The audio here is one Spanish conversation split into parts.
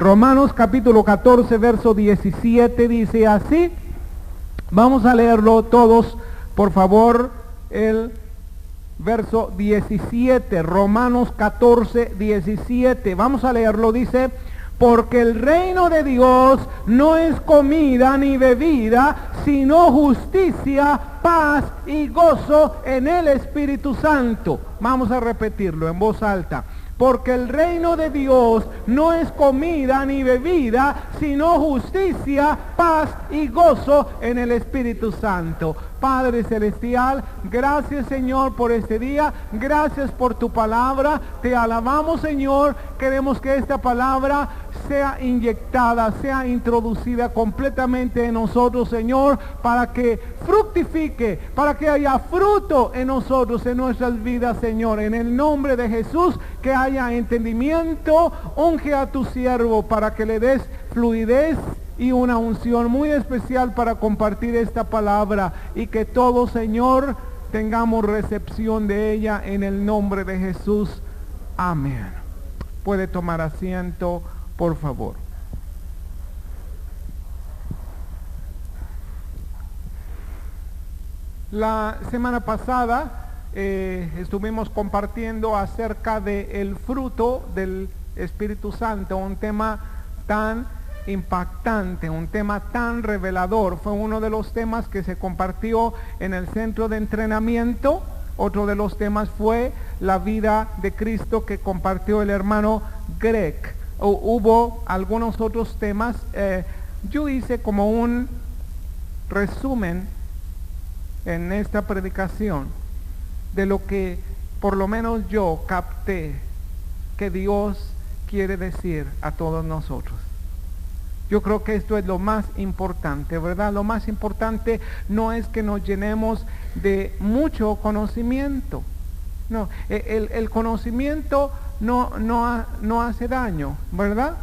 Romanos capítulo 14, verso 17 dice así. Vamos a leerlo todos, por favor, el verso 17, Romanos 14, 17. Vamos a leerlo, dice: porque el reino de Dios no es comida ni bebida, sino justicia, paz y gozo en el Espíritu Santo. Vamos a repetirlo en voz alta. Porque el reino de Dios no es comida ni bebida, sino justicia, paz y gozo en el Espíritu Santo. Padre Celestial, gracias Señor por este día, gracias por tu palabra, te alabamos Señor, queremos que esta palabra sea inyectada, sea introducida completamente en nosotros Señor, para que fructifique, para que haya fruto en nosotros, en nuestras vidas Señor, en el nombre de Jesús, que haya entendimiento. Unge a tu siervo para que le des fluidez y una unción muy especial para compartir esta palabra, y que todos Señor tengamos recepción de ella en el nombre de Jesús. Amén. Puede tomar asiento, por favor. La semana pasada estuvimos compartiendo acerca del fruto del Espíritu Santo, un tema tan impactante, un tema tan revelador. Fue uno de los temas que se compartió en el centro de entrenamiento. Otro de los temas fue la vida de Cristo, que compartió el hermano Greg. Hubo algunos otros temas. Yo hice como un resumen en esta predicación de lo que por lo menos yo capté que Dios quiere decir a todos nosotros. Yo creo que esto es lo más importante, ¿verdad? Lo más importante no es que nos llenemos de mucho conocimiento. No, el conocimiento no hace daño, ¿verdad?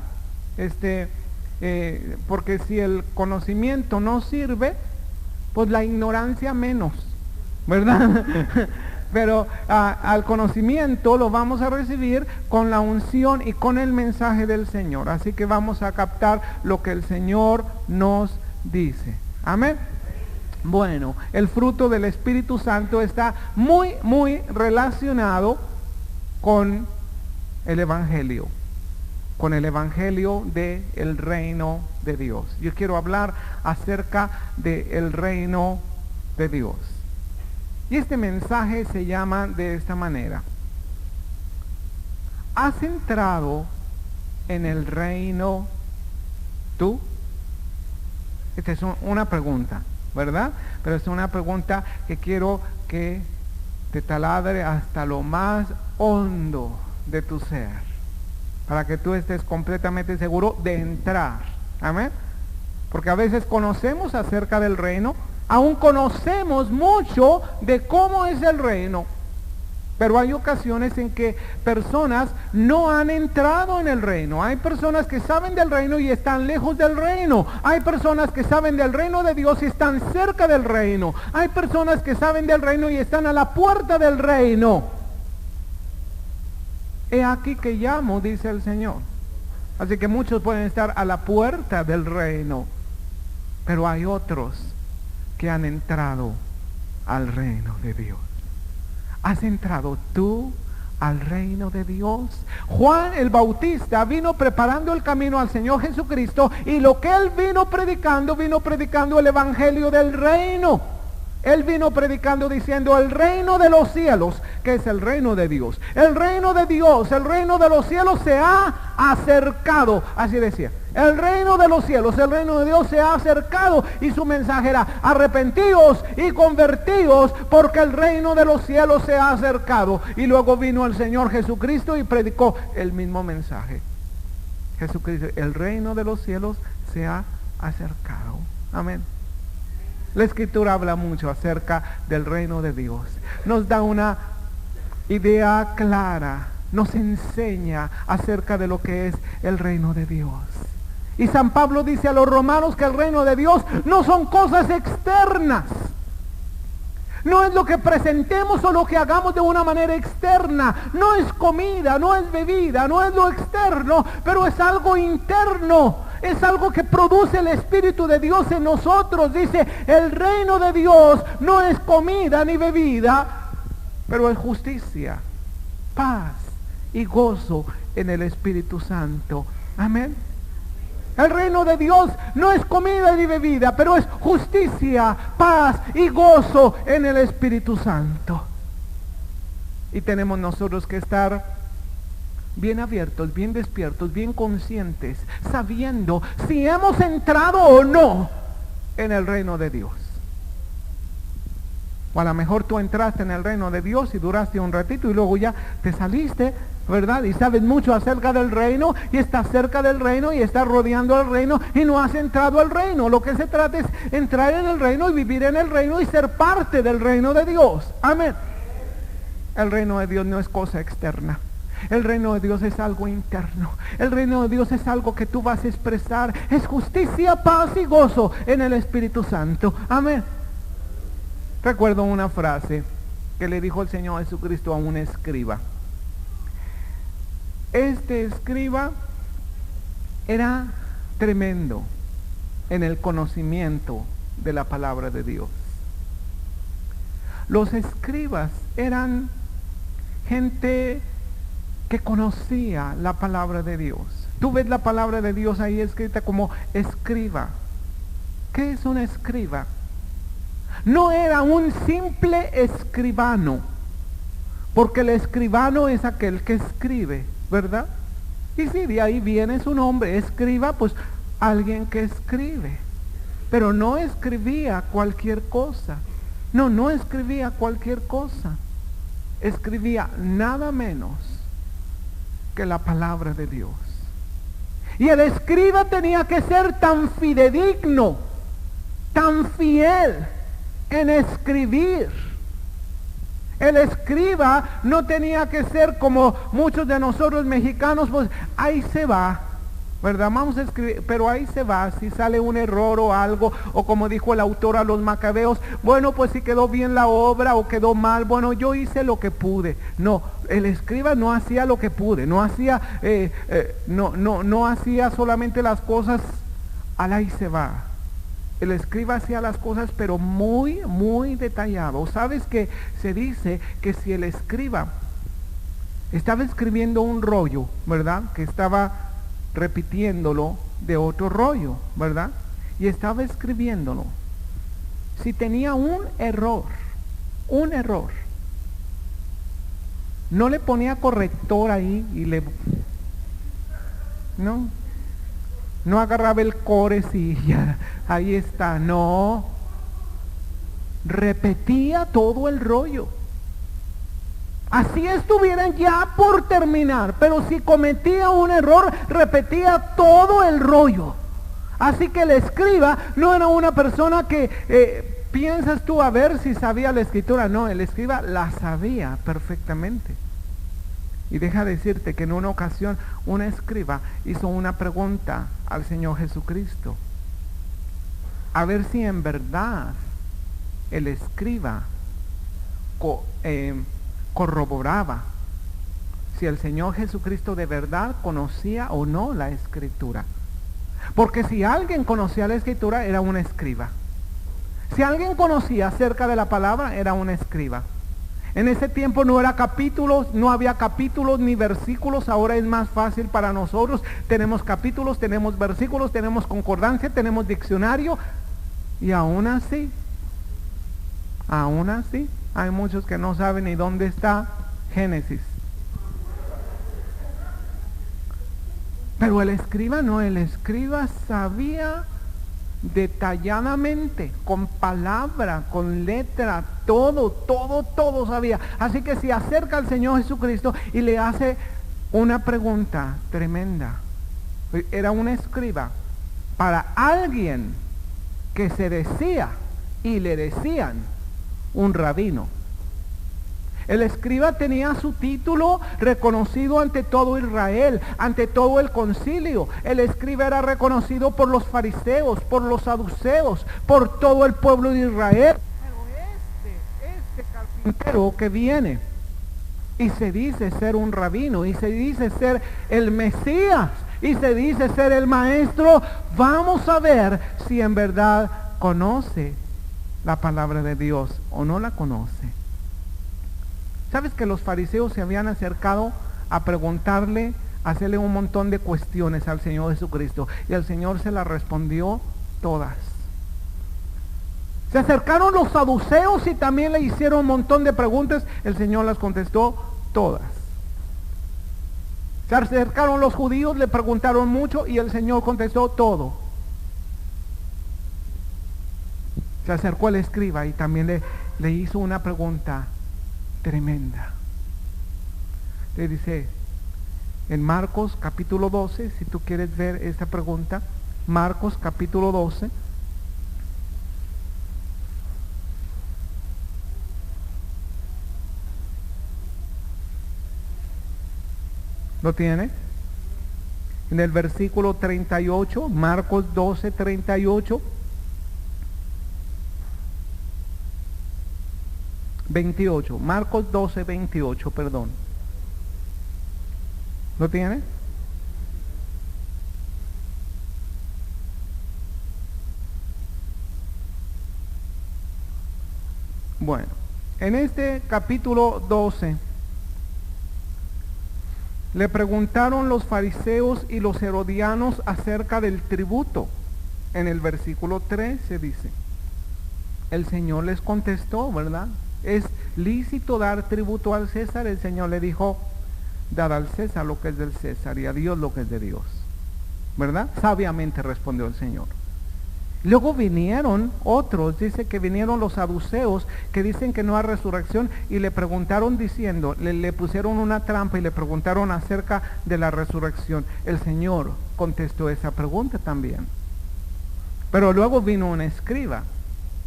Porque si el conocimiento no sirve, pues la ignorancia menos, ¿verdad? Pero al conocimiento lo vamos a recibir con la unción y con el mensaje del Señor. Así que vamos a captar lo que el Señor nos dice. Amén. Bueno, el fruto del Espíritu Santo está muy, muy relacionado con el Evangelio. Con el Evangelio del reino de Dios. Yo quiero hablar acerca del reino de Dios. Y este mensaje se llama de esta manera: ¿has entrado en el reino tú? Esta es una pregunta, ¿verdad? Pero es una pregunta que quiero que te taladre hasta lo más hondo de tu ser, para que tú estés completamente seguro de entrar. Amén. Porque a veces conocemos acerca del reino, aún conocemos mucho de cómo es el reino, pero hay ocasiones en que personas no han entrado en el reino. Hay personas que saben del reino y están lejos del reino. Hay personas que saben del reino de Dios y están cerca del reino. Hay personas que saben del reino y están a la puerta del reino. He aquí que llamo, dice el Señor. Así que muchos pueden estar a la puerta del reino, pero hay otros que han entrado al reino de Dios. ¿Has entrado tú al reino de Dios? Juan el Bautista vino preparando el camino al Señor Jesucristo, y lo que él vino predicando el evangelio del reino. Él vino predicando diciendo: el reino de los cielos, que es el reino de Dios, el reino de Dios, el reino de los cielos se ha acercado. Así decía: el reino de los cielos, el reino de Dios se ha acercado. Y su mensaje era: arrepentíos y convertíos, porque el reino de los cielos se ha acercado. Y luego vino el Señor Jesucristo y predicó el mismo mensaje. Jesucristo: el reino de los cielos se ha acercado. Amén. La Escritura habla mucho acerca del reino de Dios. Nos da una idea clara, nos enseña acerca de lo que es el reino de Dios. Y San Pablo dice a los romanos que el reino de Dios no son cosas externas. No es lo que presentemos o lo que hagamos de una manera externa. No es comida, no es bebida, no es lo externo, pero es algo interno. Es algo que produce el Espíritu de Dios en nosotros. Dice, el reino de Dios no es comida ni bebida, pero es justicia, paz y gozo en el Espíritu Santo. Amén. El reino de Dios no es comida ni bebida, pero es justicia, paz y gozo en el Espíritu Santo. Y tenemos nosotros que estar bien abiertos, bien despiertos, bien conscientes, sabiendo si hemos entrado o no en el reino de Dios. O a lo mejor tú entraste en el reino de Dios y duraste un ratito y luego ya te saliste, ¿verdad? Y sabes mucho acerca del reino y estás cerca del reino y estás rodeando el reino y no has entrado al reino. Lo que se trata es entrar en el reino y vivir en el reino y ser parte del reino de Dios. Amén. El reino de Dios no es cosa externa. El reino de Dios es algo interno. El reino de Dios es algo que tú vas a expresar. Es justicia, paz y gozo en el Espíritu Santo. Amén. Recuerdo una frase que le dijo el Señor Jesucristo a un escriba. Este escriba era tremendo en el conocimiento de la palabra de Dios. Los escribas eran gente que conocía la palabra de Dios. Tú ves la palabra de Dios ahí escrita como escriba. ¿Qué es un escriba? No era un simple escribano, porque el escribano es aquel que escribe, ¿verdad? Y si de ahí viene su nombre, escriba, pues alguien que escribe. Pero no escribía cualquier cosa. No escribía cualquier cosa. Escribía nada menos que la palabra de Dios. Y el escriba tenía que ser tan fidedigno, tan fiel en escribir. El escriba no tenía que ser como muchos de nosotros mexicanos, pues ahí se va, ¿verdad? Vamos a escribir, pero ahí se va, si sale un error o algo, o como dijo el autor a los Macabeos, bueno, pues si quedó bien la obra o quedó mal, bueno, yo hice lo que pude. No, el escriba no hacía lo que pude, no hacía, no hacía solamente las cosas al ahí se va. El escriba hacía las cosas pero muy, muy detallado. ¿Sabes que se dice que si el escriba estaba escribiendo un rollo, ¿verdad? Que estaba repitiéndolo de otro rollo, ¿verdad? Y estaba escribiéndolo. Si tenía un error, no le ponía corrector ahí y le... No agarraba el core y ya, ahí está, no. Repetía todo el rollo. Así estuvieran ya por terminar, pero si cometía un error, repetía todo el rollo. Así que el escriba no era una persona que piensas tú a ver si sabía la escritura. No, el escriba la sabía perfectamente. Y deja decirte que en una ocasión un escriba hizo una pregunta al Señor Jesucristo, a ver si en verdad el escriba corroboraba si el Señor Jesucristo de verdad conocía o no la Escritura. Porque si alguien conocía la Escritura, era un escriba. Si alguien conocía acerca de la palabra, era un escriba. En ese tiempo no había capítulos ni versículos. Ahora es más fácil para nosotros. Tenemos capítulos, tenemos versículos, tenemos concordancia, tenemos diccionario. Y aún así, hay muchos que no saben ni dónde está Génesis. Pero el escriba no, el escriba sabía detalladamente, con palabra, con letra, todo sabía. Así que se acerca al Señor Jesucristo y le hace una pregunta tremenda. Era un escriba para alguien que se decía y le decían un rabino. El escriba tenía su título reconocido ante todo Israel, ante todo el concilio. El escriba era reconocido por los fariseos, por los saduceos, por todo el pueblo de Israel. Pero carpintero que viene y se dice ser un rabino, y se dice ser el Mesías, y se dice ser el maestro. Vamos a ver si en verdad conoce la palabra de Dios o no la conoce. ¿Sabes que los fariseos se habían acercado a preguntarle, a hacerle un montón de cuestiones al Señor Jesucristo? Y el Señor se las respondió todas. Se acercaron los saduceos y también le hicieron un montón de preguntas. El Señor las contestó todas. Se acercaron los judíos, le preguntaron mucho y el Señor contestó todo. Se acercó el escriba y también le hizo una pregunta tremenda. Le dice en Marcos capítulo 12, si tú quieres ver esta pregunta, Marcos capítulo 12. ¿Lo tiene? En el versículo 38, Marcos 12, 38. 28, Marcos 12, 28, perdón. ¿Lo tiene? Bueno, en este capítulo 12 le preguntaron los fariseos y los herodianos acerca del tributo. En el versículo 13 dice, el Señor les contestó, ¿verdad? ¿Es lícito dar tributo al César? El Señor le dijo, dad al César lo que es del César y a Dios lo que es de Dios, ¿verdad? Sabiamente respondió el Señor. Luego vinieron otros, dice que vinieron los saduceos, que dicen que no hay resurrección, y le preguntaron diciendo, le pusieron una trampa y le preguntaron acerca de la resurrección. El Señor contestó esa pregunta también. Pero luego vino un escriba.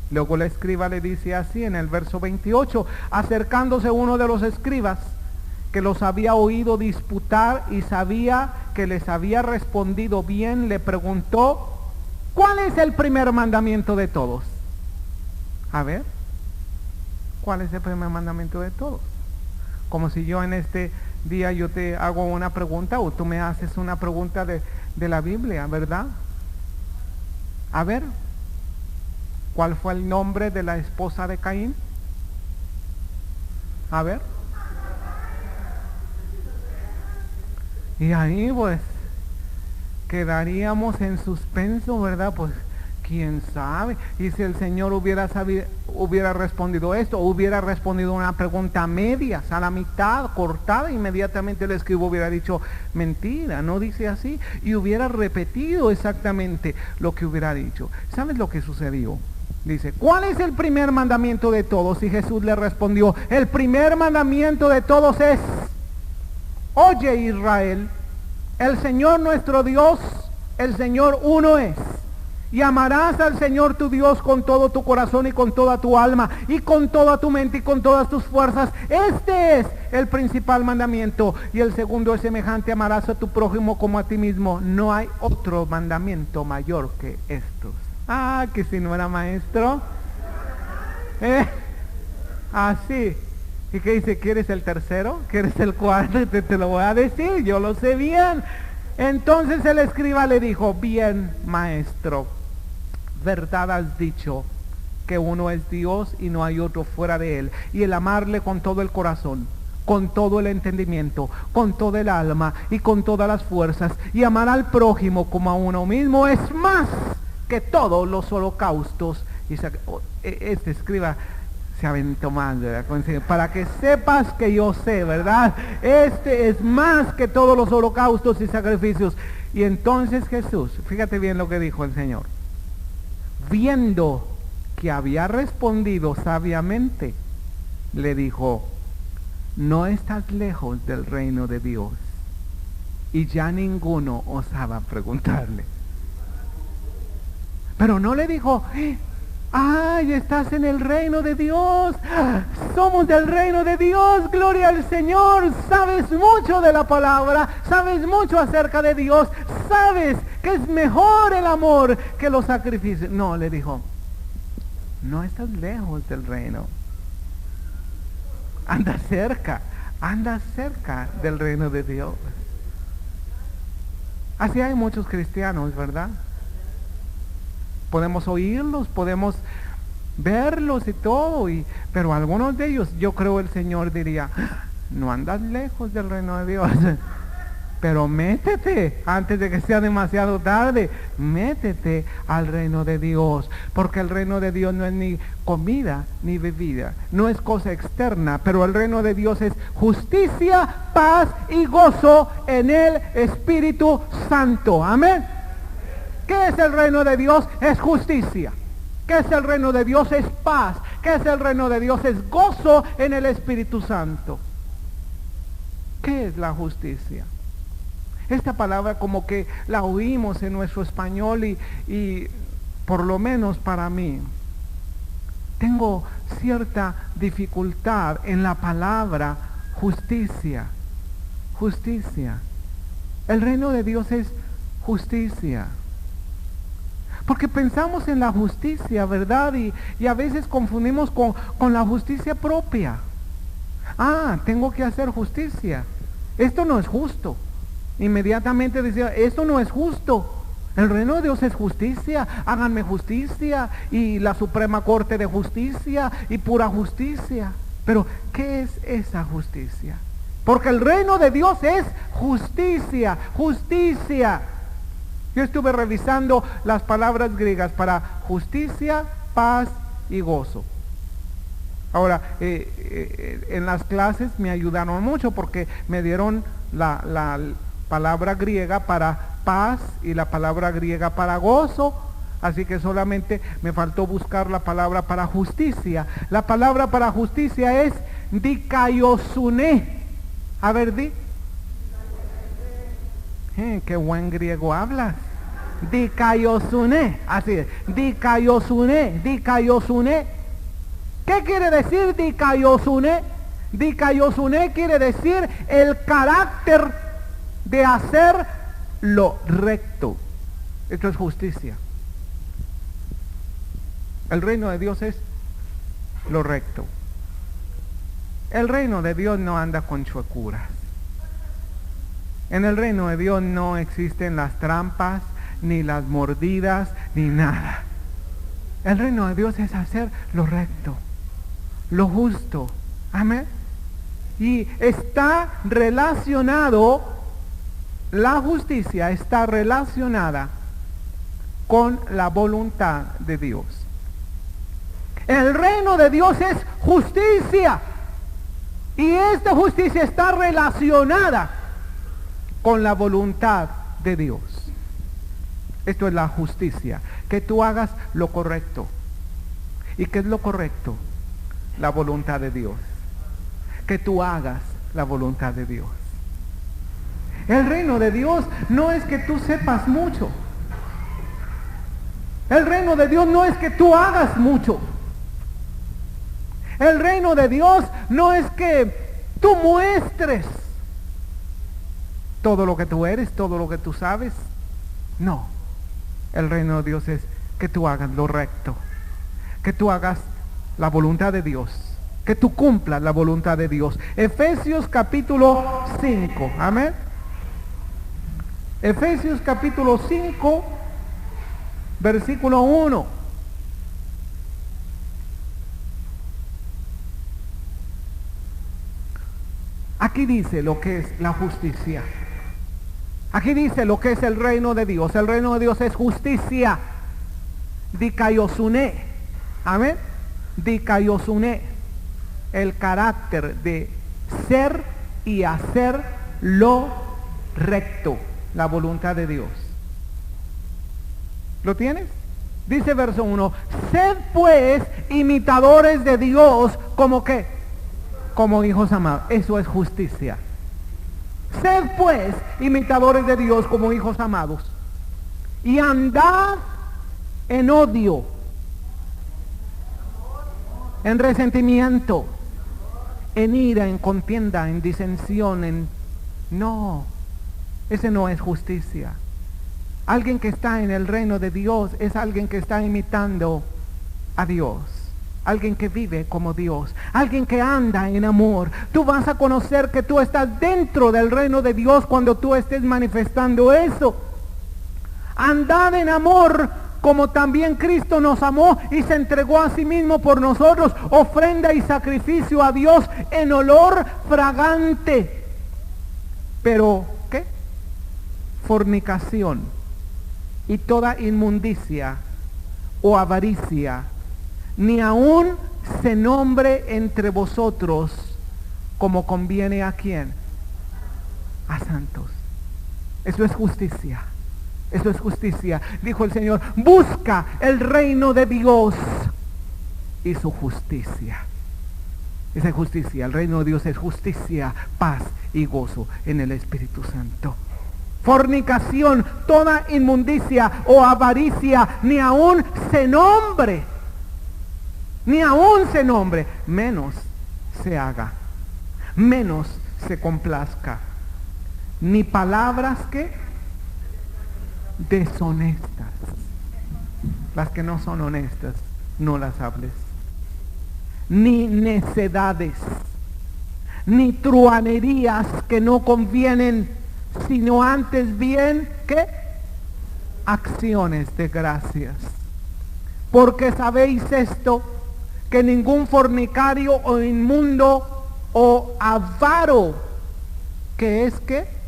Luego el escriba le dice así en el verso 28, acercándose uno de los escribas, que los había oído disputar y sabía que les había respondido bien, le preguntó, ¿cuál es el primer mandamiento de todos? A ver, ¿cuál es el primer mandamiento de todos? Como si yo en este día yo te hago una pregunta o tú me haces una pregunta de la Biblia, ¿verdad? A ver, ¿cuál fue el nombre de la esposa de Caín? A ver. Y ahí pues quedaríamos en suspenso, ¿verdad? Pues quién sabe. Y si el Señor hubiera respondido esto, hubiera respondido una pregunta media, a la mitad, cortada, inmediatamente el escriba hubiera dicho mentira, no dice así, y hubiera repetido exactamente lo que hubiera dicho. ¿Sabes lo que sucedió? Dice, ¿cuál es el primer mandamiento de todos? Y Jesús le respondió, el primer mandamiento de todos es, oye Israel, el Señor nuestro Dios, el Señor uno es. Y amarás al Señor tu Dios con todo tu corazón y con toda tu alma y con toda tu mente y con todas tus fuerzas. Este es el principal mandamiento. Y el segundo es semejante, amarás a tu prójimo como a ti mismo. No hay otro mandamiento mayor que estos. Ah, que si no era maestro. Así. ¿Y qué dice? ¿Quieres el tercero? ¿Quieres el cuarto? Te lo voy a decir, yo lo sé bien. Entonces el escriba le dijo, bien, maestro, verdad has dicho, que uno es Dios y no hay otro fuera de él. Y el amarle con todo el corazón, con todo el entendimiento, con toda el alma y con todas las fuerzas, y amar al prójimo como a uno mismo es más que todos los holocaustos. Y este escriba se aventó más, ¿verdad? Para que sepas que yo sé, ¿verdad? Este es más que todos los holocaustos y sacrificios. Y entonces Jesús, fíjate bien lo que dijo el Señor, viendo que había respondido sabiamente, le dijo, no estás lejos del reino de Dios. Y ya ninguno osaba preguntarle. Pero no le dijo, ¡ay, estás en el reino de Dios! Somos del reino de Dios, gloria al Señor. Sabes mucho de la palabra, sabes mucho acerca de Dios, sabes que es mejor el amor que los sacrificios. No, le dijo, no estás lejos del reino. anda cerca del reino de Dios. Así hay muchos cristianos, ¿verdad? Podemos oírlos, podemos verlos y todo, pero algunos de ellos, yo creo el Señor diría, no andas lejos del reino de Dios, pero métete antes de que sea demasiado tarde, métete al reino de Dios, porque el reino de Dios no es ni comida ni bebida, no es cosa externa, pero el reino de Dios es justicia, paz y gozo en el Espíritu Santo. Amén. ¿Qué es el reino de Dios? Es justicia. ¿Qué es el reino de Dios? Es paz. ¿Qué es el reino de Dios? Es gozo en el Espíritu Santo. ¿Qué es la justicia? Esta palabra como que la oímos en nuestro español y por lo menos para mí, tengo cierta dificultad en la palabra justicia. Justicia. El reino de Dios es justicia. Porque pensamos en la justicia, ¿verdad? Y a veces confundimos con la justicia propia. Tengo que hacer justicia. Esto no es justo. Inmediatamente decía, esto no es justo. El reino de Dios es justicia. Háganme justicia. Y la Suprema Corte de Justicia y pura justicia. Pero, ¿qué es esa justicia? Porque el reino de Dios es justicia. Justicia. Yo estuve revisando las palabras griegas para justicia, paz y gozo. Ahora, en las clases me ayudaron mucho porque me dieron la palabra griega para paz y la palabra griega para gozo. Así que solamente me faltó buscar la palabra para justicia. La palabra para justicia es dikaiosune. A ver, di. Qué buen griego hablas. Dikaiosune, así es. Dikaiosune. ¿Qué quiere decir dikaiosune? Dikaiosune quiere decir el carácter de hacer lo recto. Esto es justicia. El reino de Dios es lo recto. El reino de Dios no anda con chuecuras. En el reino de Dios no existen las trampas, ni las mordidas, ni nada. El reino de Dios es hacer lo recto, lo justo. Amén. Y está relacionado, la justicia está relacionada con la voluntad de Dios. El reino de Dios es justicia. Y esta justicia está relacionada con la voluntad de Dios. Esto es la justicia, que tú hagas lo correcto. ¿Y qué es lo correcto? La voluntad de Dios. Que tú hagas la voluntad de Dios. El reino de Dios no es que tú sepas mucho. El reino de Dios no es que tú hagas mucho. El reino de Dios no es que tú muestres todo lo que tú eres, todo lo que tú sabes. No. El reino de Dios es que tú hagas lo recto, que tú hagas la voluntad de Dios, que tú cumplas la voluntad de Dios. Efesios capítulo 5, amén. Efesios capítulo 5, versículo 1. Aquí dice lo que es la justicia. Aquí dice lo que es el reino de Dios. El reino de Dios es justicia. Dikaiosune. Amén. Dikaiosune. El carácter de ser y hacer lo recto. La voluntad de Dios. ¿Lo tienes? Dice verso 1. Sed pues imitadores de Dios como que como hijos amados. Eso es justicia. Sed pues imitadores de Dios como hijos amados. Y andad en odio, en resentimiento, en ira, en contienda, en disensión, No, ese no es justicia. Alguien que está en el reino de Dios es alguien que está imitando a Dios. alguien que vive como Dios, alguien que anda en amor. Tú vas a conocer que tú estás dentro del reino de Dios cuando tú estés manifestando eso. Andad en amor como también Cristo nos amó y se entregó a sí mismo por nosotros, ofrenda y sacrificio a Dios en olor fragante. Pero, ¿qué? Fornicación y toda inmundicia o avaricia, ni aún se nombre entre vosotros como conviene a quién, a santos. Eso es justicia. Eso es justicia. Dijo el Señor, busca el reino de Dios y su justicia. Esa es justicia. El reino de Dios es justicia, paz y gozo en el Espíritu Santo. Fornicación, toda inmundicia o avaricia, ni aún se nombre. Ni aún se nombre. Menos se haga. Menos se complazca. Ni palabras que deshonestas. Las que no son honestas, no las hables. Ni necedades, ni truhanerías que no convienen, sino antes bien, ¿qué? Acciones de gracias. Porque sabéis esto, que ningún fornicario o inmundo o avaro, que es que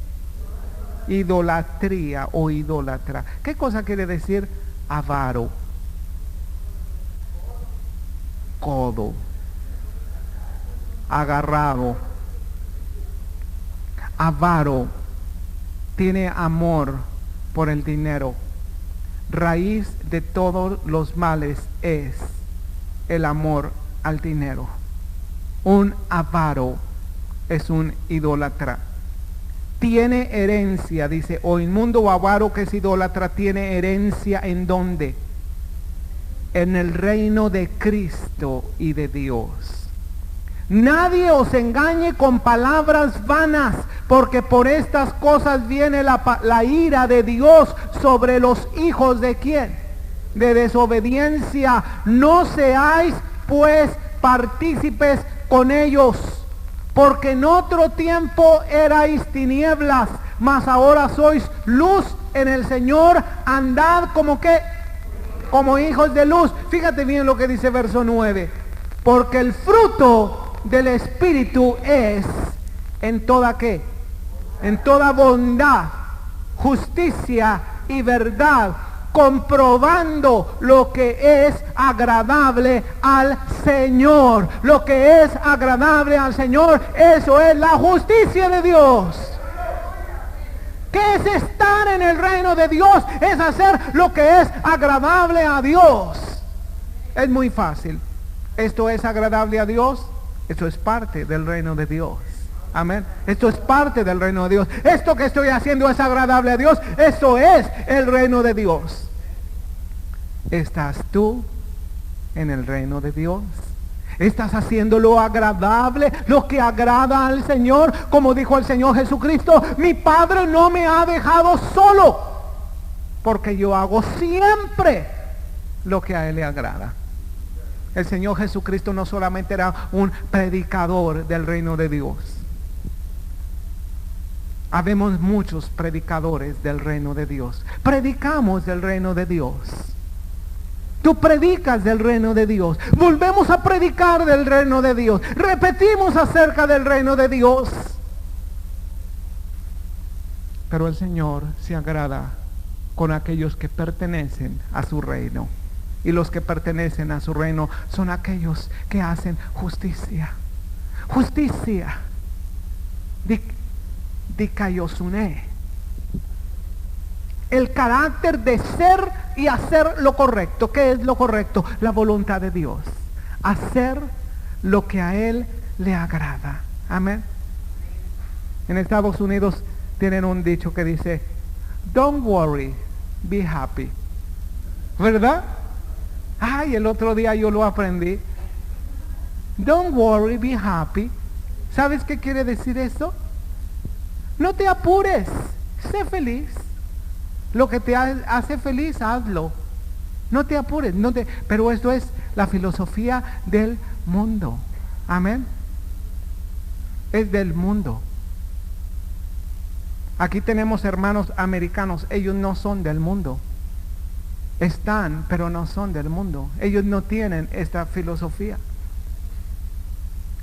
idolatría o idólatra. ¿Qué cosa quiere decir avaro? Codo, agarrado. Avaro tiene amor por el dinero. Raíz de todos los males es el amor al dinero. Un avaro es un idólatra. Tiene herencia, dice, o inmundo o avaro que es idólatra, tiene herencia ¿en dónde? En el reino de Cristo y de Dios. Nadie os engañe con palabras vanas, porque por estas cosas viene la ira de Dios sobre los hijos de ¿quién? De desobediencia. No seáis pues partícipes con ellos. Porque en otro tiempo erais tinieblas, mas ahora sois luz en el Señor. Andad como que, como hijos de luz. Fíjate bien lo que dice verso 9. Porque el fruto del Espíritu es en toda ¿qué? En toda bondad, justicia y verdad, comprobando lo que es agradable al Señor. Lo que es agradable al Señor, eso es la justicia de Dios. ¿Qué es estar en el reino de Dios? Es hacer lo que es agradable a Dios. Es muy fácil. Esto es agradable a Dios. Esto es parte del reino de Dios. Amén. Esto es parte del reino de Dios. Esto que estoy haciendo es agradable a Dios. Esto es el reino de Dios. ¿Estás tú en el reino de Dios? ¿Estás haciendo lo agradable, lo que agrada al Señor? Como dijo el Señor Jesucristo, mi Padre no me ha dejado solo, porque yo hago siempre lo que a Él le agrada. El Señor Jesucristo no solamente era un predicador del reino de Dios. Habemos muchos predicadores del reino de Dios. Predicamos del reino de Dios. Tú predicas del reino de Dios. Volvemos a predicar del reino de Dios. Repetimos acerca del reino de Dios. Pero el Señor se agrada con aquellos que pertenecen a su reino. Y los que pertenecen a su reino son aquellos que hacen justicia. Justicia. Dikaiosune. El carácter de ser y hacer lo correcto. ¿Qué es lo correcto? La voluntad de Dios. Hacer lo que a Él le agrada. Amén. En Estados Unidos tienen un dicho que dice, don't worry, be happy. ¿Verdad? Ay, el otro día yo lo aprendí. Don't worry, be happy. ¿Sabes qué quiere decir eso? No te apures, sé feliz. Lo que te hace feliz, hazlo. No te apures, pero esto es la filosofía del mundo. Amén. Es del mundo. Aquí tenemos hermanos americanos, ellos no son del mundo. Están, pero no son del mundo. Ellos no tienen esta filosofía.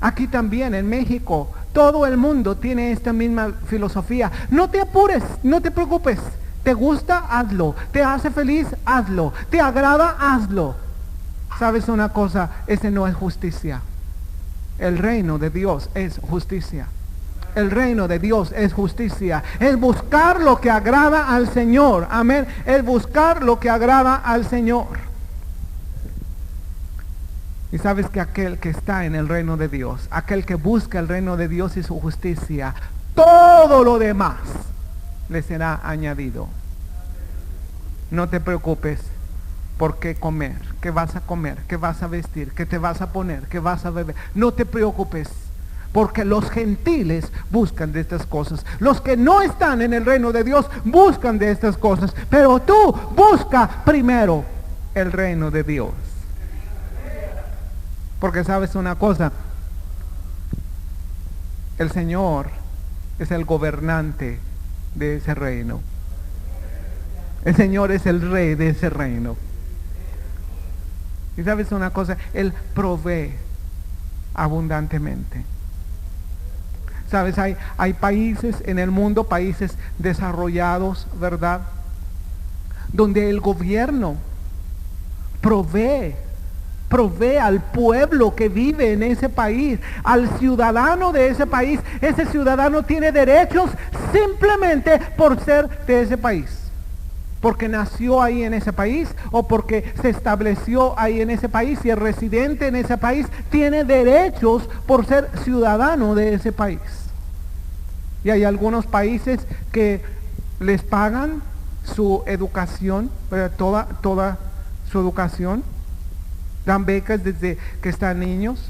Aquí también en México, todo el mundo tiene esta misma filosofía. No te apures, no te preocupes. ¿Te gusta? Hazlo. ¿Te hace feliz? Hazlo. ¿Te agrada? Hazlo. ¿Sabes una cosa? Ese no es justicia. El reino de Dios es justicia. El reino de Dios es justicia. Es buscar lo que agrada al Señor. Amén. Es buscar lo que agrada al Señor. Y sabes que aquel que está en el reino de Dios, aquel que busca el reino de Dios y su justicia, todo lo demás le será añadido. No te preocupes por qué comer, qué vas a comer, qué vas a vestir, qué te vas a poner, qué vas a beber. No te preocupes, porque los gentiles buscan de estas cosas. Los que no están en el reino de Dios buscan de estas cosas. Pero tú busca primero el reino de Dios. Porque sabes una cosa, el Señor es el gobernante de ese reino. El Señor es el rey de ese reino. Y sabes una cosa, Él provee abundantemente. Sabes, hay países en el mundo, países desarrollados, ¿verdad? Donde el gobierno provee al pueblo que vive en ese país, al ciudadano de ese país. Ese ciudadano tiene derechos simplemente por ser de ese país, porque nació ahí en ese país o porque se estableció ahí en ese país, y el residente en ese país tiene derechos por ser ciudadano de ese país. Y hay algunos países que les pagan su educación, toda su educación. Dan becas desde que están niños.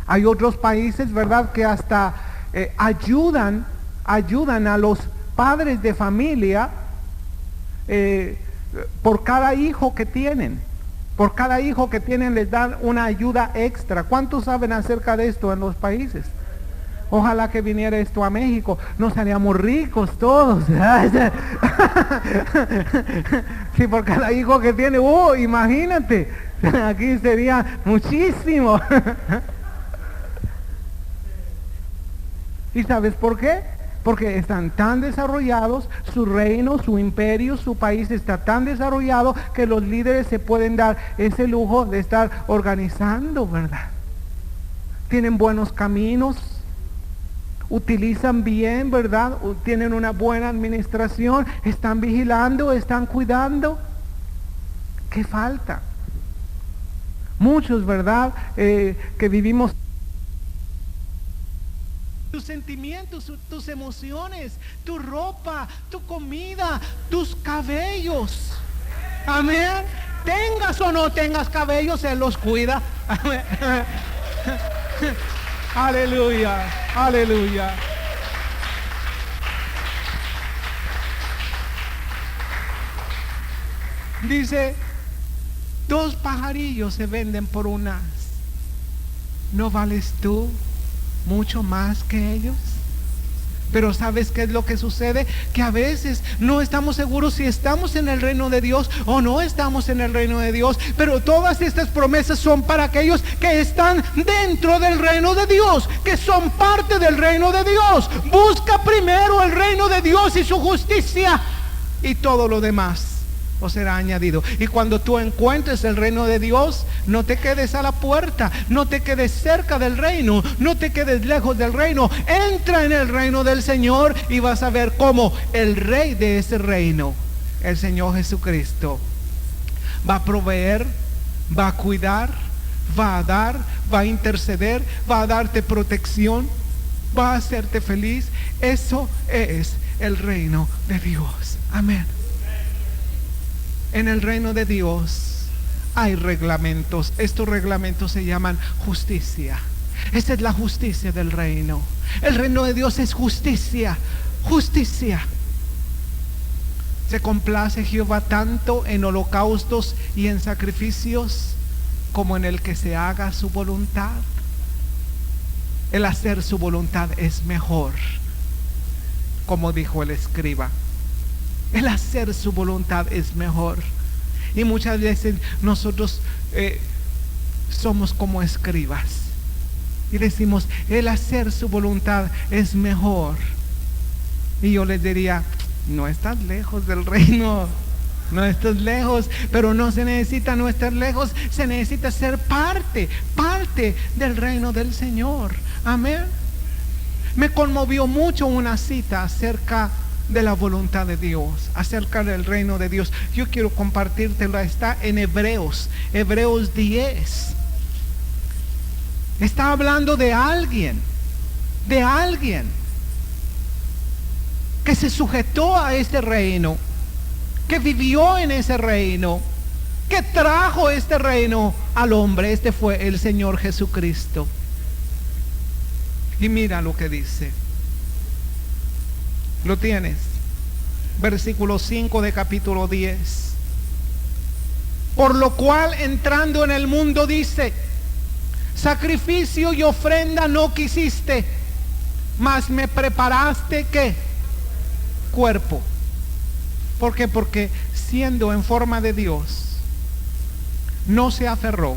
Hay otros países, ¿verdad?, que hasta ayudan a los padres de familia por cada hijo que tienen. Por cada hijo que tienen les dan una ayuda extra. ¿Cuántos saben acerca de esto en los países? Ojalá que viniera esto a México, nos haríamos ricos todos. Sí, por cada hijo que tiene, imagínate, aquí sería muchísimo. ¿Y sabes por qué? Porque están tan desarrollados, su reino, su imperio, su país está tan desarrollado que los líderes se pueden dar ese lujo de estar organizando, ¿verdad? Tienen buenos caminos, utilizan bien, ¿verdad? Tienen una buena administración, están vigilando, están cuidando. ¿Qué falta? Muchos, ¿verdad?, que vivimos tus sentimientos, tus emociones, tu ropa, tu comida, tus cabellos. Amén. Tengas o no tengas cabellos, Él los cuida. Amén. Aleluya, aleluya. Dice, 2 pajarillos se venden por un as. ¿No vales tú mucho más que ellos? Pero ¿sabes qué es lo que sucede? Que a veces no estamos seguros si estamos en el reino de Dios o no estamos en el reino de Dios. Pero todas estas promesas son para aquellos que están dentro del reino de Dios, que son parte del reino de Dios. Busca primero el reino de Dios y su justicia, y todo lo demás os será añadido. Y cuando tú encuentres el reino de Dios, no te quedes a la puerta, no te quedes cerca del reino, no te quedes lejos del reino. Entra en el reino del Señor y vas a ver cómo el rey de ese reino, el Señor Jesucristo, va a proveer, va a cuidar, va a dar, va a interceder, va a darte protección, va a hacerte feliz. Eso es el reino de Dios. Amén. En el reino de Dios hay reglamentos. Estos reglamentos se llaman justicia. Esa es la justicia del reino. El reino de Dios es justicia. Justicia. ¿Se complace Jehová tanto en holocaustos y en sacrificios como en el que se haga su voluntad? El hacer su voluntad es mejor, como dijo el escriba. El hacer su voluntad es mejor. Y muchas veces nosotros somos como escribas y decimos, el hacer su voluntad es mejor. Y yo les diría, no estás lejos del reino, no estás lejos, pero no se necesita no estar lejos, se necesita ser parte del reino del Señor. Amén. Me conmovió mucho una cita acerca de la voluntad de Dios, acerca del reino de Dios. Yo quiero compartírtela, está en Hebreos 10. Está hablando de alguien que se sujetó a este reino, que vivió en ese reino, que trajo este reino al hombre. Este fue el Señor Jesucristo. Y mira lo que dice. ¿Lo tienes? Versículo 5 de capítulo 10. Por lo cual, entrando en el mundo, dice: sacrificio y ofrenda no quisiste, mas me preparaste, ¿qué? Cuerpo. ¿Por qué? Porque siendo en forma de Dios, no se aferró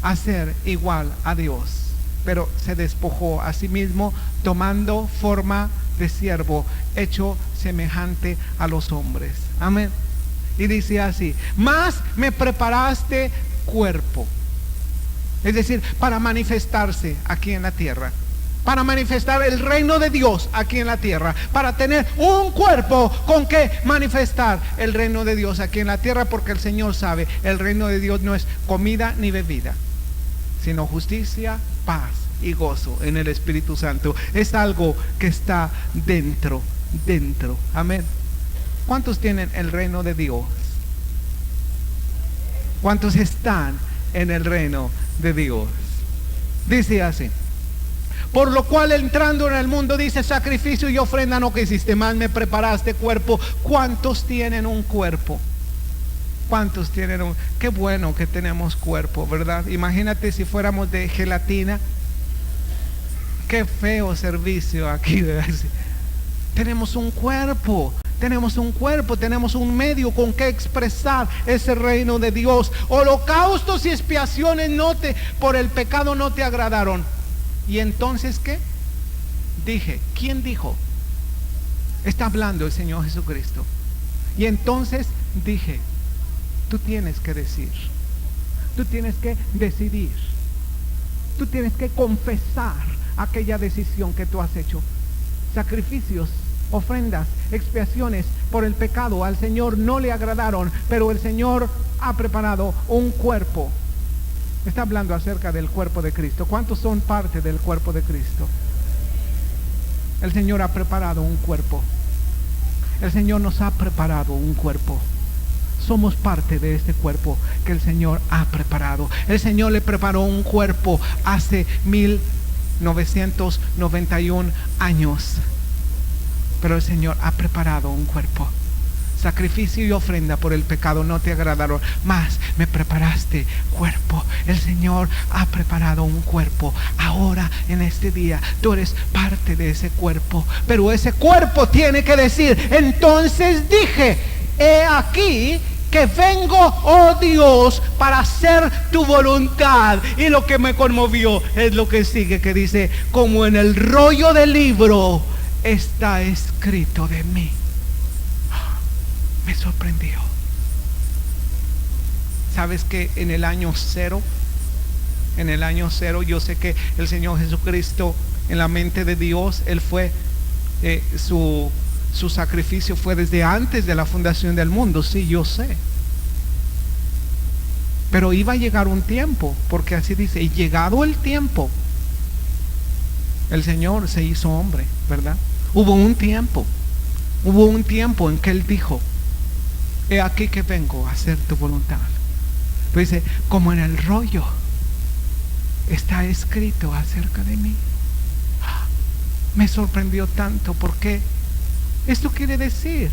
a ser igual a Dios, pero se despojó a sí mismo, tomando forma de siervo, hecho semejante a los hombres. Amén. Y dice así: mas me preparaste cuerpo. Es decir, para manifestarse aquí en la tierra, para manifestar el reino de Dios aquí en la tierra, para tener un cuerpo con que manifestar el reino de Dios aquí en la tierra, porque el Señor sabe, el reino de Dios no es comida ni bebida, sino justicia, paz y gozo en el Espíritu Santo. Es algo que está dentro. Amén. ¿Cuántos tienen el reino de Dios? ¿Cuántos están en el reino de Dios? Dice así: por lo cual, entrando en el mundo, dice, sacrificio y ofrenda no quisiste, más me preparaste cuerpo. ¿Cuántos tienen un cuerpo? ¿Cuántos tienen un? Qué bueno que tenemos cuerpo, ¿verdad? Imagínate si fuéramos de gelatina. Qué feo servicio aquí, ¿verdad? Tenemos un cuerpo, tenemos un medio con que expresar ese reino de Dios. Holocaustos y expiaciones por el pecado no te agradaron. ¿Y entonces qué? Dije, ¿quién dijo? Está hablando el Señor Jesucristo. Y entonces dije, tú tienes que decir, tú tienes que decidir, tú tienes que confesar aquella decisión que tú has hecho. Sacrificios, ofrendas, expiaciones por el pecado al Señor no le agradaron, pero el Señor ha preparado un cuerpo. Está hablando acerca del cuerpo de Cristo. ¿Cuántos son parte del cuerpo de Cristo? El Señor ha preparado un cuerpo. El Señor nos ha preparado un cuerpo. Somos parte de este cuerpo que el Señor ha preparado. El Señor le preparó un cuerpo hace 1991 años. Pero el Señor ha preparado un cuerpo. Sacrificio y ofrenda por el pecado no te agradaron, mas me preparaste cuerpo. El Señor ha preparado un cuerpo. Ahora, en este día, tú eres parte de ese cuerpo. Pero ese cuerpo tiene que decir, entonces dije, he aquí que vengo, oh Dios, para hacer tu voluntad. Y lo que me conmovió es lo que sigue, que dice, como en el rollo del libro está escrito de mí. Me sorprendió. ¿Sabes que en el año cero, yo sé que el Señor Jesucristo, en la mente de Dios, Él fue, su sacrificio fue desde antes de la fundación del mundo? Sí, yo sé. Pero iba a llegar un tiempo, porque así dice, y llegado el tiempo, el Señor se hizo hombre, ¿verdad? Hubo un tiempo en que Él dijo, he aquí que vengo a hacer tu voluntad. Pero dice, como en el rollo está escrito acerca de mí. Me sorprendió tanto. ¿Por qué? Esto quiere decir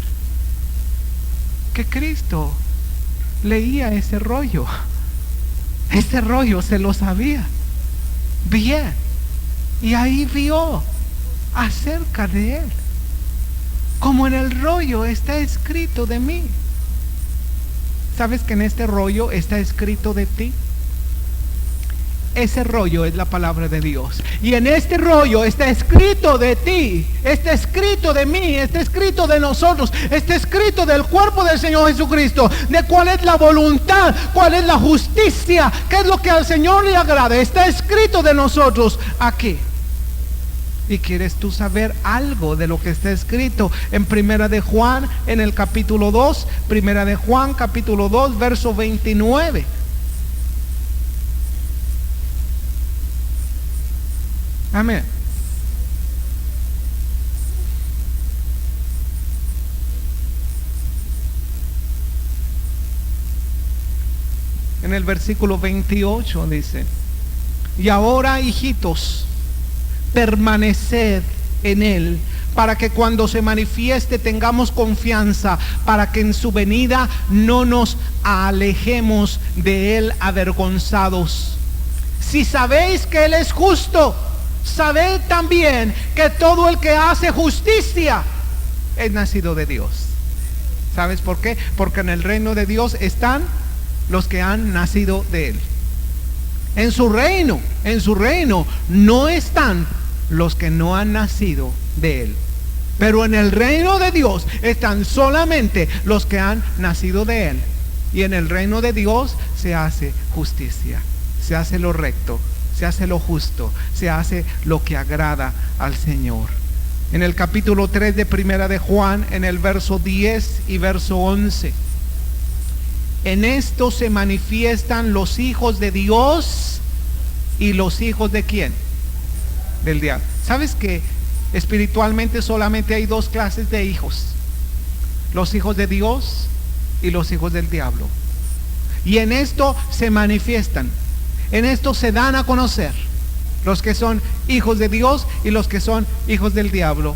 que Cristo leía ese rollo. Ese rollo se lo sabía bien. Y ahí vio acerca de Él. Como en el rollo está escrito de mí. ¿Sabes que en este rollo está escrito de ti? Ese rollo es la palabra de Dios. Y en este rollo está escrito de ti, está escrito de mí, está escrito de nosotros, está escrito del cuerpo del Señor Jesucristo, de cuál es la voluntad, cuál es la justicia, qué es lo que al Señor le agrada. Está escrito de nosotros aquí. ¿Y quieres tú saber algo de lo que está escrito en Primera de Juan, en el capítulo 2, Primera de Juan, capítulo 2, verso 29? Amén. En el versículo 28 dice: y ahora, hijitos, permaneced en Él, para que cuando se manifieste tengamos confianza, para que en su venida no nos alejemos de Él avergonzados. Si sabéis que Él es justo, sabed también que todo el que hace justicia es nacido de Dios. ¿Sabes por qué? Porque en el reino de Dios están los que han nacido de Él. En su reino no están los que no han nacido de Él. Pero en el reino de Dios están solamente los que han nacido de Él. Y en el reino de Dios se hace justicia, se hace lo recto, se hace lo justo, se hace lo que agrada al Señor. En el capítulo 3 de Primera de Juan, en el verso 10 y verso 11: en esto se manifiestan los hijos de Dios y los hijos de ¿quién? Del diablo. ¿Sabes que espiritualmente solamente hay dos clases de hijos? Los hijos de Dios y los hijos del diablo. Y en esto se manifiestan, en esto se dan a conocer los que son hijos de Dios y los que son hijos del diablo.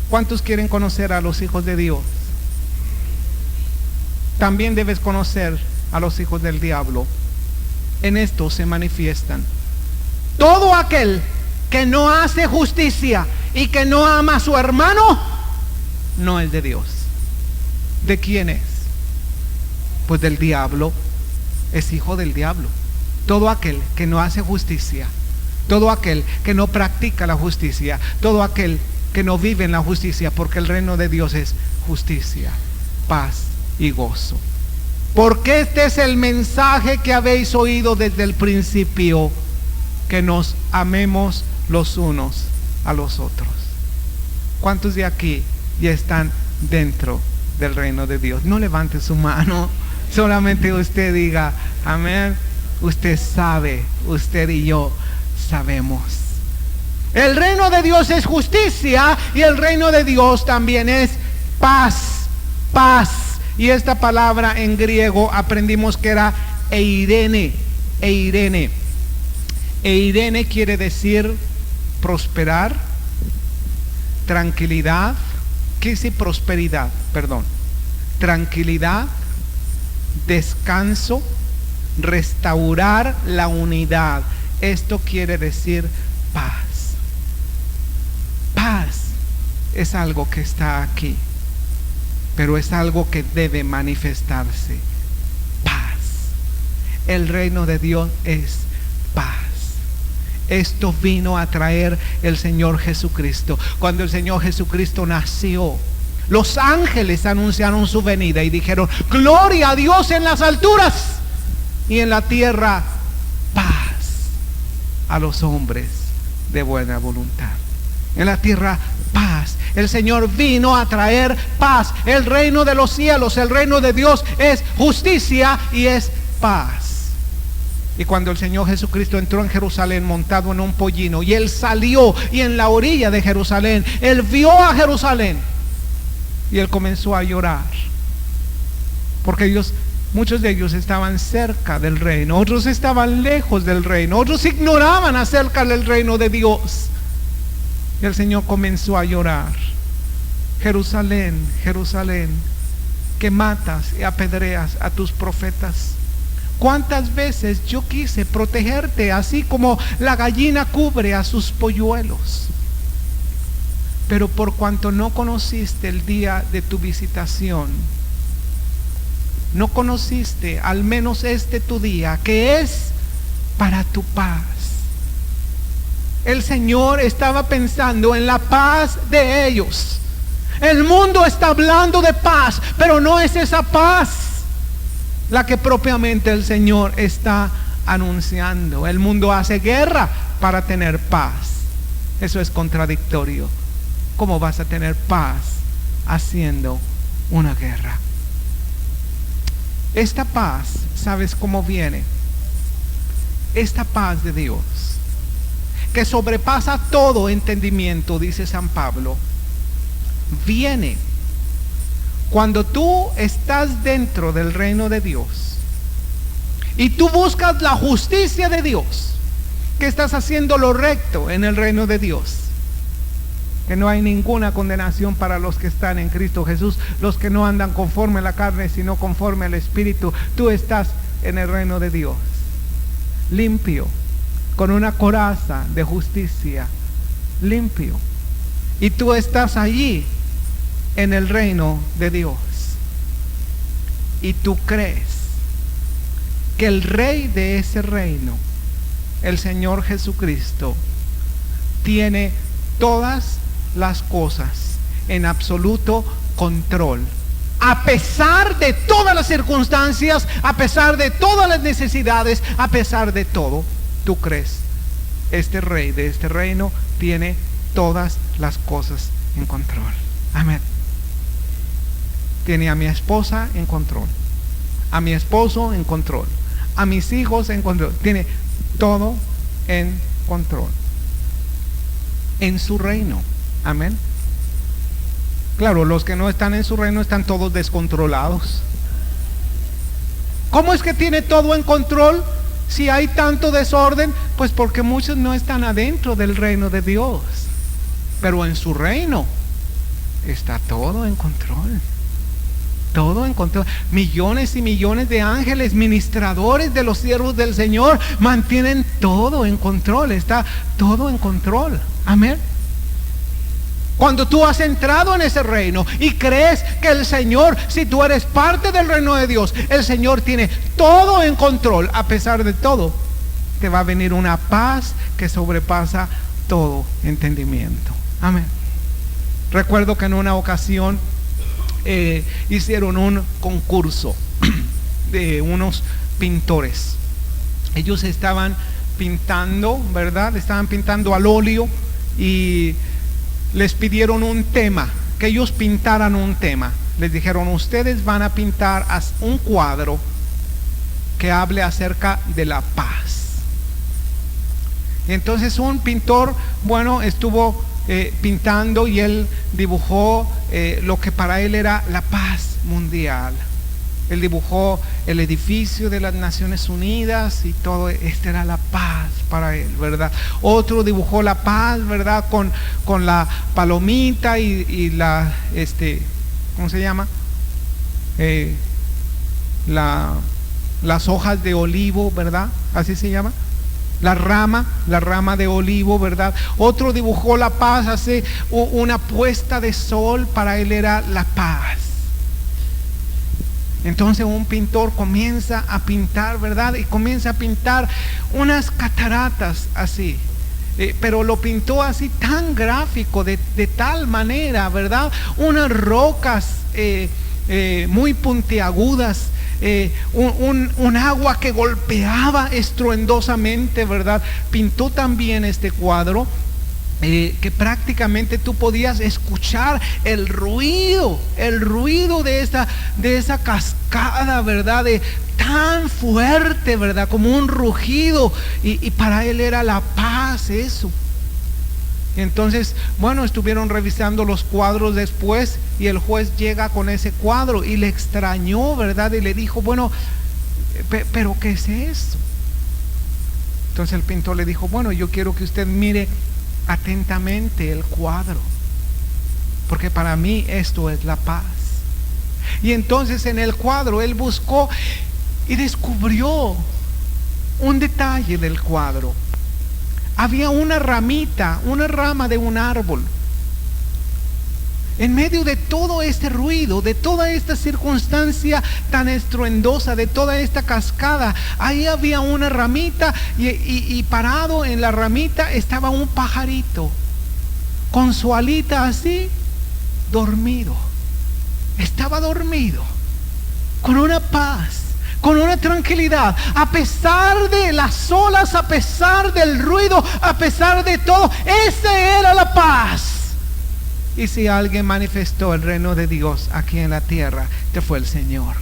¿Cuántos quieren conocer a los hijos de Dios? También debes conocer a los hijos del diablo. En esto se manifiestan: todo aquel que no hace justicia y que no ama a su hermano no es de Dios. ¿De quién es? Pues del diablo. Es hijo del diablo. Todo aquel que no hace justicia, todo aquel que no practica la justicia, todo aquel que no vive en la justicia, porque el reino de Dios es justicia, paz y gozo. Porque este es el mensaje que habéis oído desde el principio, que nos amemos los unos a los otros. ¿Cuántos de aquí ya están dentro del reino de Dios? No levante su mano, solamente usted diga amén. Usted sabe, usted y yo sabemos. El reino de Dios es justicia y el reino de Dios también es paz, paz. Y esta palabra en griego aprendimos que era eirene, eirene. Eirene quiere decir prosperar, tranquilidad. ¿Qué dice prosperidad? Perdón. Tranquilidad, descanso, restaurar la unidad. Esto quiere decir paz. Paz es algo que está aquí, pero es algo que debe manifestarse. Paz. El reino de Dios es paz. Esto vino a traer el Señor Jesucristo. Cuando el Señor Jesucristo nació, los ángeles anunciaron su venida y dijeron: gloria a Dios en las alturas y en la tierra paz a los hombres de buena voluntad. En la tierra paz. El Señor vino a traer paz. El reino de los cielos, el reino de Dios es justicia y es paz. Y cuando el Señor Jesucristo entró en Jerusalén montado en un pollino, y Él salió, y en la orilla de Jerusalén Él vio a Jerusalén y Él comenzó a llorar, porque muchos de ellos estaban cerca del reino, otros estaban lejos del reino, otros ignoraban acerca del reino de Dios. Y el Señor comenzó a llorar. Jerusalén, Jerusalén, que matas y apedreas a tus profetas. ¿Cuántas veces yo quise protegerte, así como la gallina cubre a sus polluelos? Pero por cuanto no conociste el día de tu visitación, no conociste al menos este tu día, que es para tu paz. El Señor estaba pensando en la paz de ellos. El mundo está hablando de paz, pero no es esa paz la que propiamente el Señor está anunciando. El mundo hace guerra para tener paz. Eso es contradictorio. ¿Cómo vas a tener paz haciendo una guerra? Esta paz, ¿sabes cómo viene? Esta paz de Dios, que sobrepasa todo entendimiento, dice San Pablo, viene cuando tú estás dentro del reino de Dios y tú buscas la justicia de Dios, que estás haciendo lo recto en el reino de Dios, que no hay ninguna condenación para los que están en Cristo Jesús, los que no andan conforme a la carne, sino conforme al Espíritu. Tú estás en el reino de Dios, limpio, con una coraza de justicia, limpio, y tú estás allí en el reino de Dios, y tú crees que el rey de ese reino, el Señor Jesucristo, tiene todas las cosas en absoluto control, a pesar de todas las circunstancias, a pesar de todas las necesidades, a pesar de todo. Tú crees, este rey de este reino tiene todas las cosas en control. Amén. Tiene a mi esposa en control, a mi esposo en control, a mis hijos en control. Tiene todo en control en su reino. Amén. Claro, los que no están en su reino están todos descontrolados. ¿Cómo es que tiene todo en control si hay tanto desorden? Pues porque muchos no están adentro del reino de Dios, pero en su reino está todo en control. Todo en control. Millones y millones de ángeles, ministradores de los siervos del Señor, mantienen todo en control. Está todo en control. Amén. Cuando tú has entrado en ese reino y crees que el Señor, si tú eres parte del reino de Dios, el Señor tiene todo en control, a pesar de todo, te va a venir una paz que sobrepasa todo entendimiento. Amén. Recuerdo que en una ocasión hicieron un concurso de unos pintores. Ellos estaban pintando, ¿verdad? Estaban pintando al óleo y les pidieron un tema, que ellos pintaran un tema. Les dijeron, ustedes van a pintar un cuadro que hable acerca de la paz. Y entonces un pintor, bueno, estuvo pintando y él dibujó lo que para él era la paz mundial. Él dibujó el edificio de las Naciones Unidas y todo, esta era la paz para él, ¿verdad? Otro dibujó la paz, ¿verdad? Con la palomita y la, ¿cómo se llama? Las hojas de olivo, ¿verdad? Así se llama. La rama de olivo, ¿verdad? Otro dibujó la paz, hace una puesta de sol, para él era la paz. Entonces un pintor comienza a pintar, ¿verdad? Y comienza a pintar unas cataratas así. Pero lo pintó así tan gráfico, de tal manera, ¿verdad? Unas rocas muy puntiagudas. Un agua que golpeaba estruendosamente, ¿verdad? Pintó también este cuadro que prácticamente tú podías escuchar el ruido de esa cascada, ¿verdad? Tan fuerte, ¿verdad? Como un rugido, y para él era la paz eso. Entonces, bueno, estuvieron revisando los cuadros después y el juez llega con ese cuadro y le extrañó, ¿verdad? Y le dijo, bueno, pero ¿qué es eso? Entonces el pintor le dijo, bueno, yo quiero que usted mire atentamente el cuadro. porque para mí esto es la paz. Y entonces en el cuadro él buscó y descubrió un detalle del cuadro. Había una ramita, una rama de un árbol. En medio de todo este ruido, de toda esta circunstancia tan estruendosa, de toda esta cascada, ahí había una ramita y parado en la ramita estaba un pajarito con su alita así, dormido. Estaba dormido, con una paz, con una tranquilidad, a pesar de las olas, a pesar del ruido, a pesar de todo. Esa era la paz. Y si alguien manifestó el reino de Dios aquí en la tierra, este fue el Señor.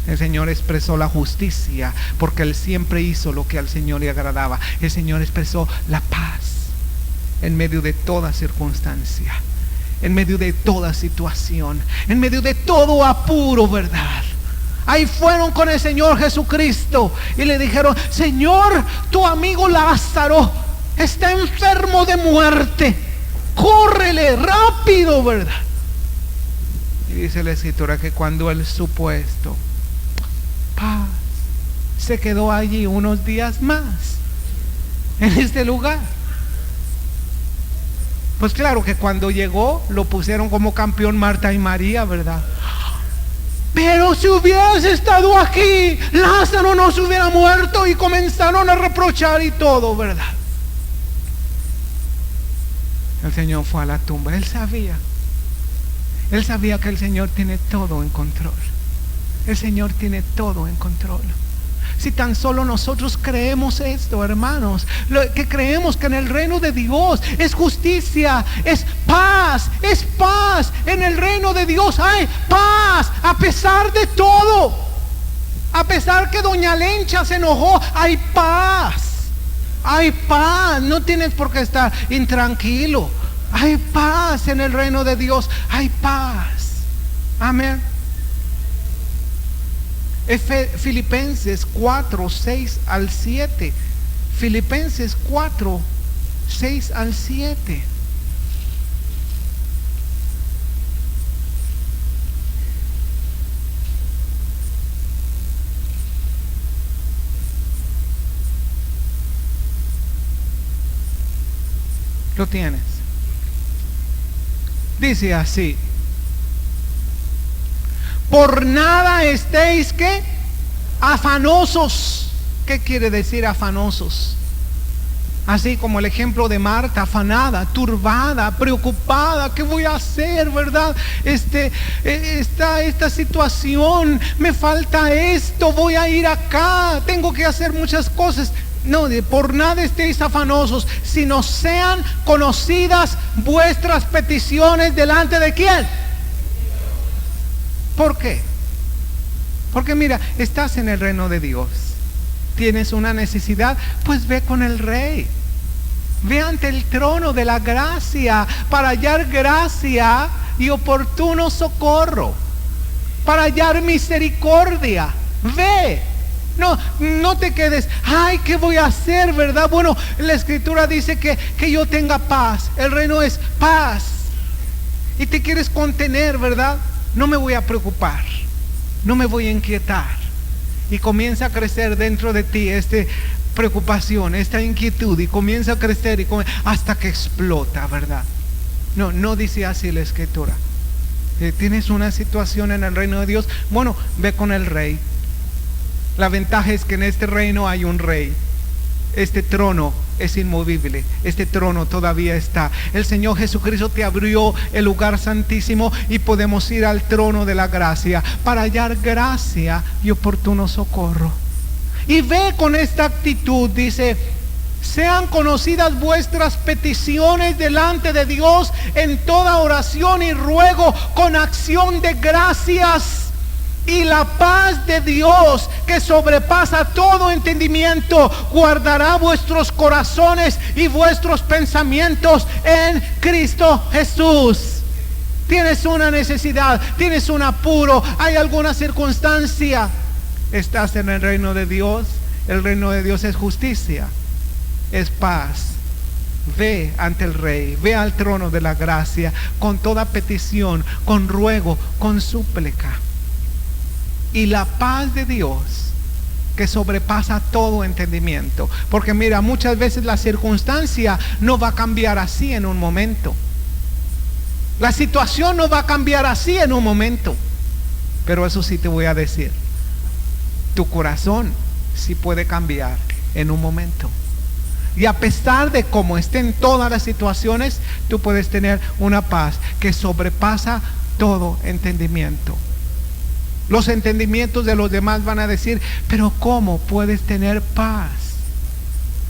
El Señor expresó la justicia, porque Él siempre hizo lo que al Señor le agradaba. El Señor expresó la paz en medio de toda circunstancia, en medio de toda situación, en medio de todo apuro, ¿verdad? Ahí fueron con el Señor Jesucristo y le dijeron: Señor, tu amigo Lázaro está enfermo de muerte, córrele rápido, ¿verdad? Y dice la escritura que cuando él supo esto, paz, se quedó allí unos días más en este lugar. Pues claro que cuando llegó lo pusieron como campeón Marta y María, ¿verdad? Pero si hubieras estado aquí, Lázaro no se hubiera muerto, y comenzaron a reprochar y todo, ¿verdad? El Señor fue a la tumba. Él sabía que el Señor tiene todo en control. El Señor tiene todo en control. Si tan solo nosotros creemos esto, hermanos, que creemos que en el reino de Dios es justicia, es paz en el reino de Dios. Hay paz a pesar de todo. A pesar que doña Lencha se enojó, hay paz. Hay paz, no tienes por qué estar intranquilo. Hay paz en el reino de Dios, hay paz. Amén. Filipenses 4, 6 al 7. Filipenses 4, 6 al 7. Lo tienes. Dice así: por nada estéis ¿qué? Afanosos. ¿Qué quiere decir afanosos? Así como el ejemplo de Marta, afanada, turbada, preocupada. ¿Qué voy a hacer, verdad? Esta situación, me falta esto, voy a ir acá, tengo que hacer muchas cosas. No, por nada estéis afanosos, sino sean conocidas vuestras peticiones delante de ¿quién? ¿Por qué? Porque mira, estás en el reino de Dios, tienes una necesidad, pues ve con el Rey, ve ante el trono de la gracia para hallar gracia y oportuno socorro, para hallar misericordia. Ve. No te quedes, ay, ¿qué voy a hacer, verdad? Bueno, la escritura dice que yo tenga paz. El reino es paz. Y te quieres contener, ¿verdad? No me voy a preocupar, no me voy a inquietar. Y comienza a crecer dentro de ti esta preocupación, esta inquietud, y comienza a crecer hasta que explota, ¿verdad? No dice así la escritura. Tienes una situación en el reino de Dios, bueno, ve con el Rey. La ventaja es que en este reino hay un Rey. Este trono es inmovible, este trono todavía está. El Señor Jesucristo te abrió el lugar santísimo y podemos ir al trono de la gracia para hallar gracia y oportuno socorro. Y ve con esta actitud, dice: sean conocidas vuestras peticiones delante de Dios en toda oración y ruego con acción de gracias. Y la paz de Dios, que sobrepasa todo entendimiento, guardará vuestros corazones y vuestros pensamientos en Cristo Jesús. Tienes una necesidad, tienes un apuro, hay alguna circunstancia. Estás en el reino de Dios. El reino de Dios es justicia, es paz, ve ante el Rey, ve al trono de la gracia con toda petición, con ruego, con súplica. Y la paz de Dios, que sobrepasa todo entendimiento. Porque mira, muchas veces la circunstancia no va a cambiar así en un momento. La situación no va a cambiar así en un momento. Pero eso sí te voy a decir, tu corazón sí puede cambiar en un momento. Y a pesar de cómo estén todas las situaciones, tú puedes tener una paz que sobrepasa todo entendimiento. Los entendimientos de los demás van a decir, pero ¿cómo puedes tener paz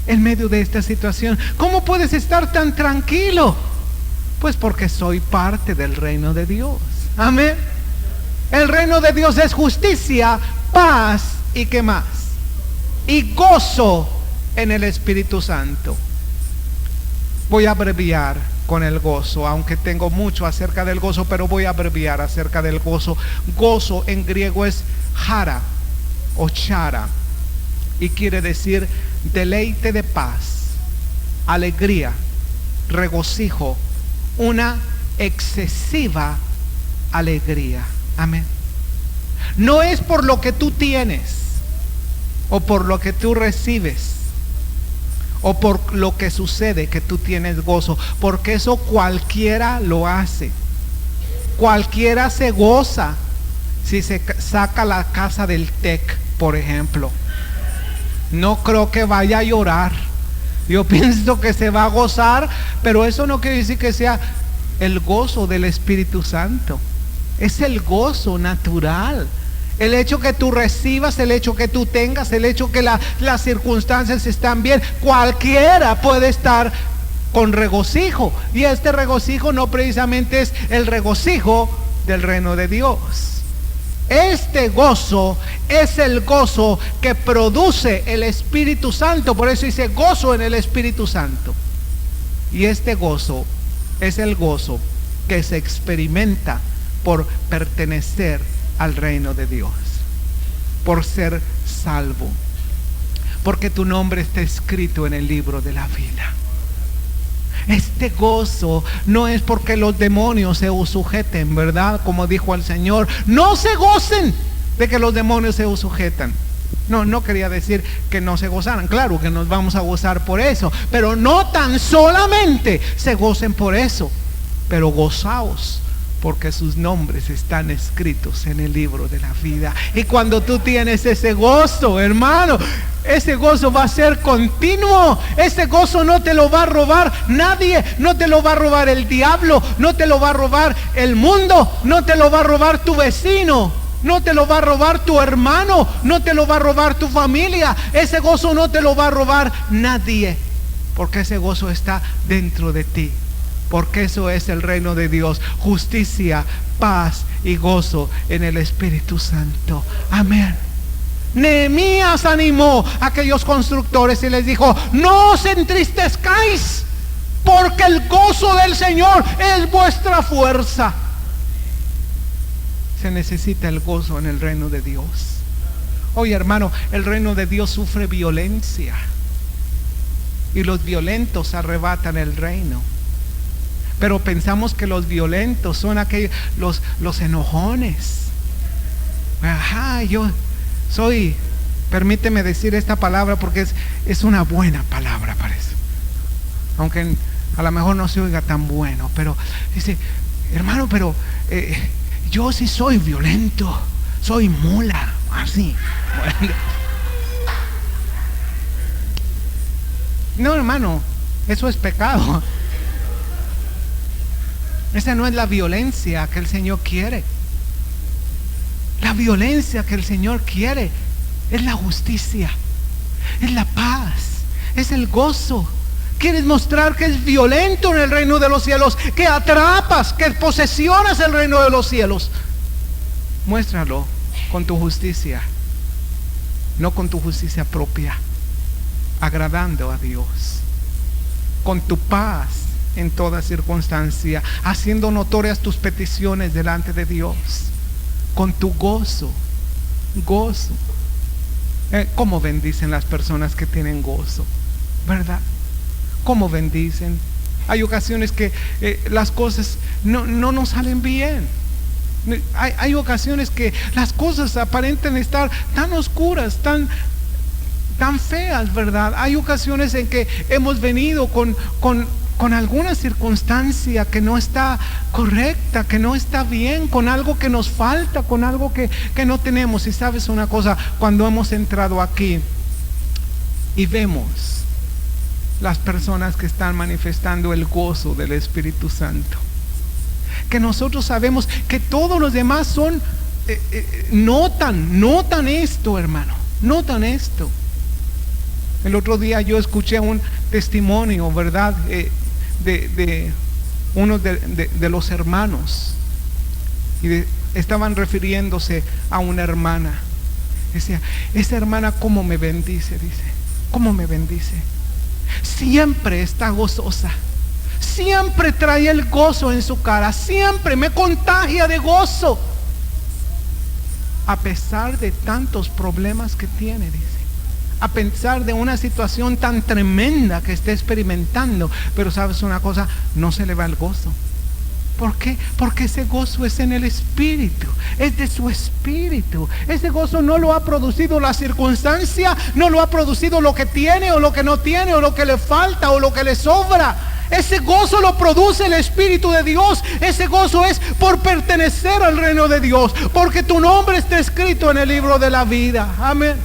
en medio de esta situación? ¿Cómo puedes estar tan tranquilo? Pues porque soy parte del reino de Dios. Amén. El reino de Dios es justicia, paz y ¿qué más? Y gozo en el Espíritu Santo. Voy a abreviar con el gozo, aunque tengo mucho acerca del gozo, pero voy a abreviar acerca del gozo. Gozo en griego es chara o chara, y quiere decir deleite de paz, alegría, regocijo, una excesiva alegría. Amén. No es por lo que tú tienes o por lo que tú recibes o por lo que sucede que tú tienes gozo, porque eso cualquiera lo hace. Cualquiera se goza si se saca la casa del TEC, por ejemplo. No creo que vaya a llorar. Yo pienso que se va a gozar, pero eso no quiere decir que sea el gozo del Espíritu Santo. Es el gozo natural. El hecho que tú recibas, el hecho que tú tengas, el hecho que las circunstancias están bien, cualquiera puede estar con regocijo. Y este regocijo no precisamente es el regocijo del reino de Dios. Este gozo es el gozo que produce el Espíritu Santo. Por eso dice gozo en el Espíritu Santo. Y este gozo es el gozo que se experimenta por pertenecer al reino de Dios, por ser salvo, porque tu nombre está escrito en el libro de la vida. Este gozo no es porque los demonios se sujeten, ¿verdad? Como dijo el Señor, no se gocen de que los demonios se sujetan. No quería decir que no se gozaran. Claro que nos vamos a gozar por eso, pero no tan solamente se gocen por eso, pero gozaos porque sus nombres están escritos en el libro de la vida. Y cuando tú tienes ese gozo, hermano, ese gozo va a ser continuo. Ese gozo no te lo va a robar nadie. No te lo va a robar el diablo, no te lo va a robar el mundo, no te lo va a robar tu vecino, no te lo va a robar tu hermano, no te lo va a robar tu familia. Ese gozo no te lo va a robar nadie, porque ese gozo está dentro de ti. Porque eso es el reino de Dios, justicia, paz y gozo en el Espíritu Santo. Amén. Nehemías animó a aquellos constructores y les dijo, no os entristezcáis, porque el gozo del Señor es vuestra fuerza. Se necesita el gozo en el reino de Dios. Oye, hermano, el reino de Dios sufre violencia, y los violentos arrebatan el reino. Pero pensamos que los violentos son aquellos, los enojones. Ajá, yo soy, permíteme decir esta palabra porque es una buena palabra, parece. Aunque a lo mejor no se oiga tan bueno, pero dice, hermano, pero yo sí soy violento, soy mula, así. No, hermano, eso es pecado. Esa no es la violencia que el Señor quiere. La violencia que el Señor quiere es la justicia, es la paz, es el gozo. Quieres mostrar que es violento en el reino de los cielos, que atrapas, que posesionas el reino de los cielos. Muéstralo con tu justicia, no con tu justicia propia, agradando a Dios, con tu paz en toda circunstancia, haciendo notorias tus peticiones delante de Dios, con tu gozo. ¿Cómo bendicen las personas que tienen gozo? ¿Verdad? cómo bendicen. Hay ocasiones que las cosas no nos salen bien. Hay ocasiones que las cosas aparentan estar tan oscuras, tan feas, ¿verdad? Hay ocasiones en que hemos venido con alguna circunstancia que no está correcta, que no está bien, con algo que nos falta, con algo que no tenemos. Y sabes una cosa, cuando hemos entrado aquí y vemos las personas que están manifestando el gozo del Espíritu Santo, que nosotros sabemos que todos los demás son, notan esto, hermano, notan esto. El otro día yo escuché un testimonio, ¿verdad? De uno de los hermanos, y estaban refiriéndose a una hermana. Decía, esa hermana cómo me bendice, dice, cómo me bendice. Siempre está gozosa, siempre trae el gozo en su cara, siempre me contagia de gozo, a pesar de tantos problemas que tiene, dice, a pesar de una situación tan tremenda que esté experimentando. Pero sabes una cosa, no se le va el gozo. ¿Por qué? Porque ese gozo es en el Espíritu, es de su Espíritu. Ese gozo no lo ha producido la circunstancia, no lo ha producido lo que tiene o lo que no tiene, o lo que le falta o lo que le sobra. Ese gozo lo produce el Espíritu de Dios. Ese gozo es por pertenecer al reino de Dios, porque tu nombre está escrito en el libro de la vida. Amén.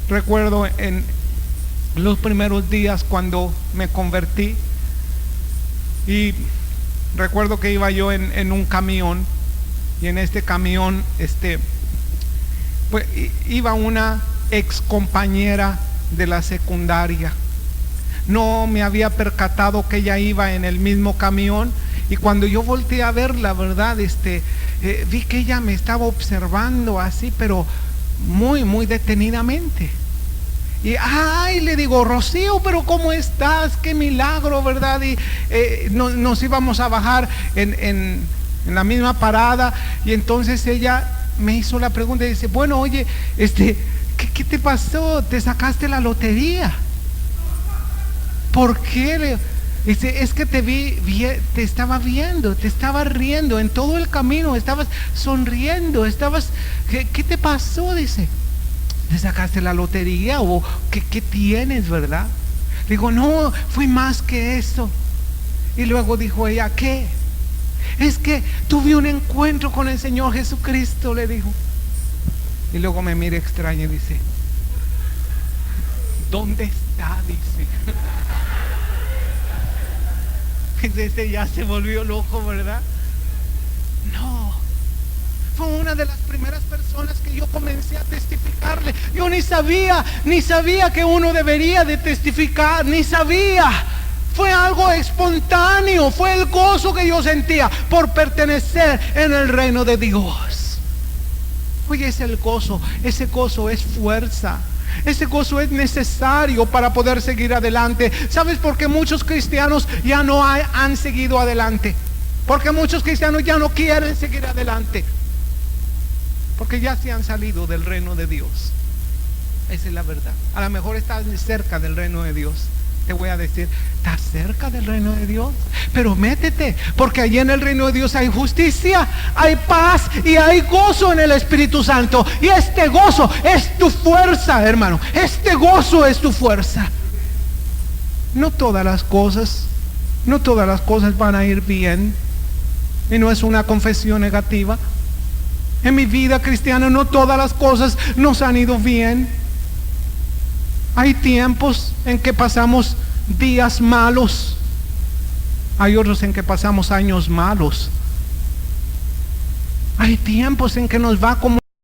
Recuerdo en los primeros días cuando me convertí, y recuerdo que iba yo en un camión, y en este camión pues iba una ex compañera de la secundaria. No me había percatado que ella iba en el mismo camión, y cuando yo volteé a verla, verdad, vi que ella me estaba observando así, pero muy detenidamente. Y le digo, Rocío, pero ¿cómo estás? Qué milagro, ¿verdad? Y nos íbamos a bajar en la misma parada, y entonces ella me hizo la pregunta y dice, bueno, oye, ¿qué te pasó? ¿Te sacaste la lotería? ¿Por qué? Dice, es que te vi, te estaba viendo, te estaba riendo en todo el camino, estabas sonriendo, ¿qué te pasó? Dice, ¿te sacaste la lotería o qué tienes, verdad? Digo, no, fue más que eso. Y luego dijo ella, ¿qué? Es que tuve un encuentro con el Señor Jesucristo, le dijo. Y luego me mira extraña y dice, ¿dónde está? Dice. Desde ya se volvió loco, ¿verdad? No, fue una de las primeras personas que yo comencé a testificarle. Yo ni sabía que uno debería de testificar, ni sabía. Fue algo espontáneo, fue el gozo que yo sentía por pertenecer en el reino de Dios. Oye, es el gozo, ese gozo es fuerza. Ese gozo es necesario para poder seguir adelante. ¿Sabes por qué muchos cristianos ya no han seguido adelante? Porque muchos cristianos ya no quieren seguir adelante, porque ya se han salido del reino de Dios. Esa es la verdad. A lo mejor estás cerca del reino de Dios. Te voy a decir, ¿estás cerca del reino de Dios? Pero métete, porque allí en el reino de Dios hay justicia, hay paz y hay gozo en el Espíritu Santo. Y este gozo es tu fuerza, hermano. Este gozo es tu fuerza. No todas las cosas van a ir bien. Y no es una confesión negativa. En mi vida cristiana no todas las cosas nos han ido bien. Hay tiempos en que pasamos días malos, hay otros en que pasamos años malos. Hay tiempos en que nos va como